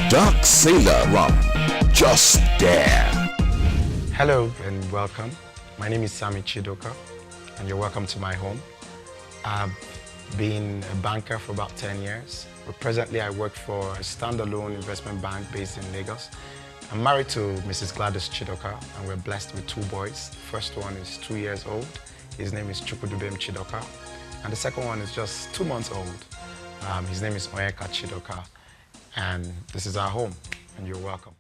Dark Sailor Rum. Just there. Hello and welcome. My name is Samuel Chidoka and you're welcome to my home. I've been a banker for about 10 years. But presently I work for a standalone investment bank based in Lagos. I'm married to Mrs. Gladys Chidoka and we're blessed with 2 boys. The first one is 2 years old. His name is Chidoka. And the second one is just 2 months old. His name is Onyeka Chidoka. And this is our home, and you're welcome.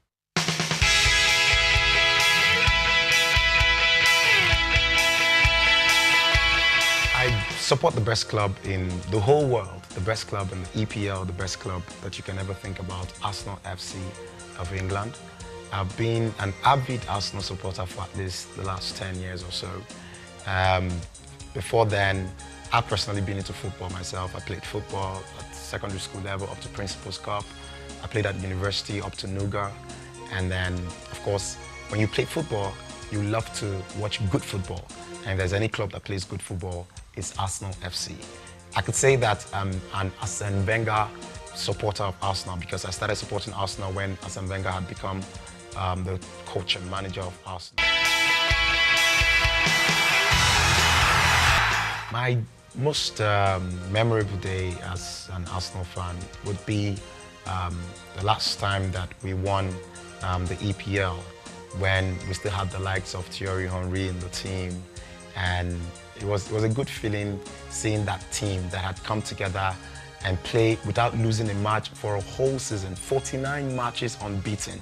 I support the best club in the whole world, the best club in the EPL, the best club that you can ever think about, Arsenal FC of England. I've been an avid Arsenal supporter for at least the last 10 years or so. Before then, I've personally been into football myself. I played football at secondary school level up to Principal's Cup. I played at university up to Nuga. And then, of course, when you play football, you love to watch good football. And if there's any club that plays good football, it's Arsenal FC. I could say that I'm an Arsene Wenger supporter of Arsenal because I started supporting Arsenal when Arsene Wenger had become the coach and manager of Arsenal. My most memorable day as an Arsenal fan would be the last time that we won the EPL when we still had the likes of Thierry Henry in the team, and it was a good feeling seeing that team that had come together and play without losing a match for a whole season, 49 matches unbeaten,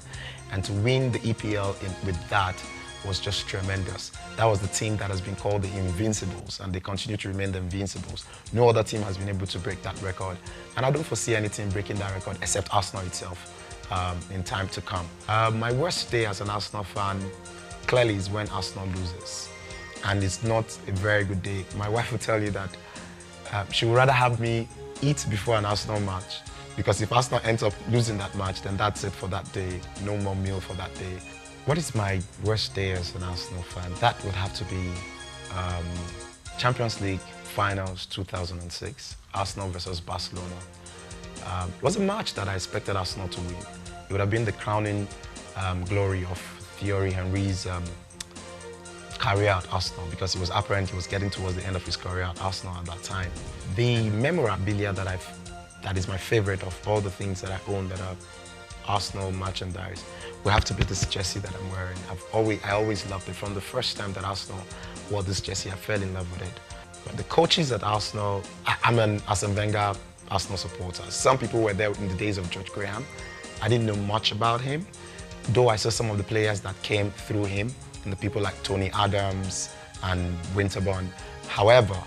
and to win the EPL with that was just tremendous. That was the team that has been called the Invincibles, and they continue to remain the Invincibles. No other team has been able to break that record, and I don't foresee any team breaking that record except Arsenal itself in time to come. My worst day as an Arsenal fan clearly is when Arsenal loses, and it's not a very good day. My wife will tell you that she would rather have me eat before an Arsenal match, because if Arsenal ends up losing that match, then that's it for that day. No more meal for that day. What is my worst day as an Arsenal fan? That would have to be Champions League Finals 2006, Arsenal versus Barcelona. It was a match that I expected Arsenal to win. It would have been the crowning glory of Thierry Henry's career at Arsenal, because it was apparent he was getting towards the end of his career at Arsenal at that time. The memorabilia that is my favorite of all the things that I own that are Arsenal merchandise will have to be this jersey that I'm wearing. I always loved it. From the first time that Arsenal wore this jersey, I fell in love with it. But the coaches at Arsenal, I'm an Arsene Wenger Arsenal supporter. Some people were there in the days of George Graham. I didn't know much about him, though I saw some of the players that came through him, and the people like Tony Adams and Winterborn. However,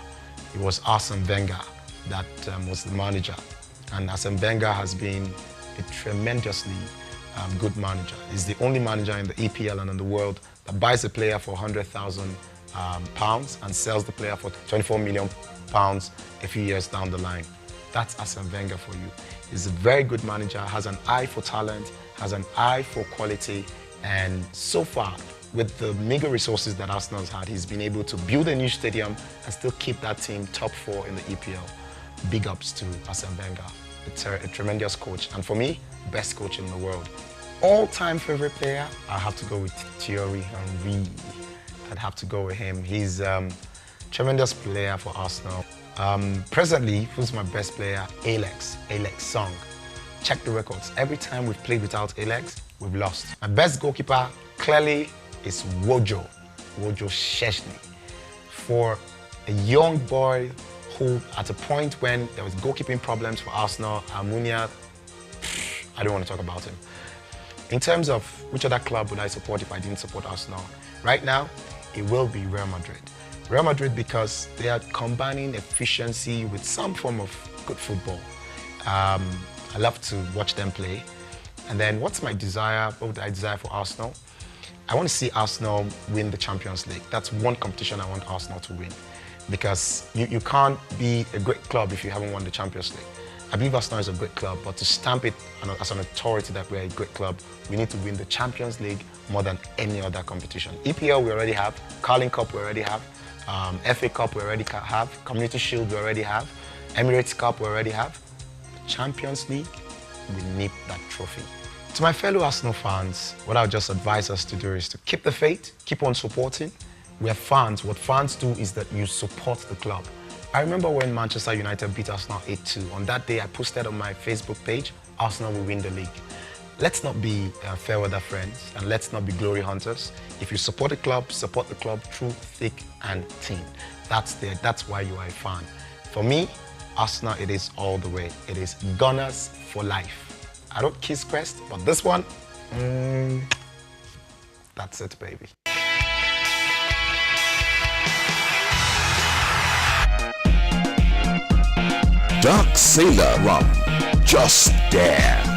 it was Arsene Wenger that was the manager. And Arsene Wenger has been a tremendously good manager. He's the only manager in the EPL and in the world that buys a player for £100,000 and sells the player for £24 million a few years down the line. That's Arsene Wenger for you. He's a very good manager, has an eye for talent, has an eye for quality, and so far, with the meager resources that Arsenal has had, he's been able to build a new stadium and still keep that team top 4 in the EPL. Big ups to Arsene Wenger. It's a tremendous coach, and for me, best coach in the world. All-time favorite player, I have to go with Thierry Henry. I'd have to go with him. He's a tremendous player for Arsenal. Presently, who's my best player? Alex Song. Check the records. Every time we've played without Alex, we've lost. My best goalkeeper clearly is Wojo Szczesny. For a young boy who, at a point when there was goalkeeping problems for Arsenal, Almunia, I don't want to talk about him. In terms of which other club would I support if I didn't support Arsenal, right now, it will be Real Madrid. Real Madrid, because they are combining efficiency with some form of good football. I love to watch them play. And then what's my desire? What would I desire for Arsenal? I want to see Arsenal win the Champions League. That's one competition I want Arsenal to win. Because you can't be a great club if you haven't won the Champions League. I believe Arsenal is a great club, but to stamp it as an authority that we're a great club, we need to win the Champions League more than any other competition. EPL we already have, Carling Cup we already have, FA Cup we already have, Community Shield we already have, Emirates Cup we already have. Champions League, we need that trophy. To my fellow Arsenal fans, what I'll just advise us to do is to keep the faith, keep on supporting. We are fans. What fans do is that you support the club. I remember when Manchester United beat Arsenal 8-2. On that day, I posted on my Facebook page, Arsenal will win the league. Let's not be fair weather friends, and let's not be glory hunters. If you support the club through thick and thin. That's why you are a fan. For me, Arsenal, it is all the way. It is Gunners for life. I don't kiss Crest, but this one, that's it, baby. Dark Sailor Rum. Just dance.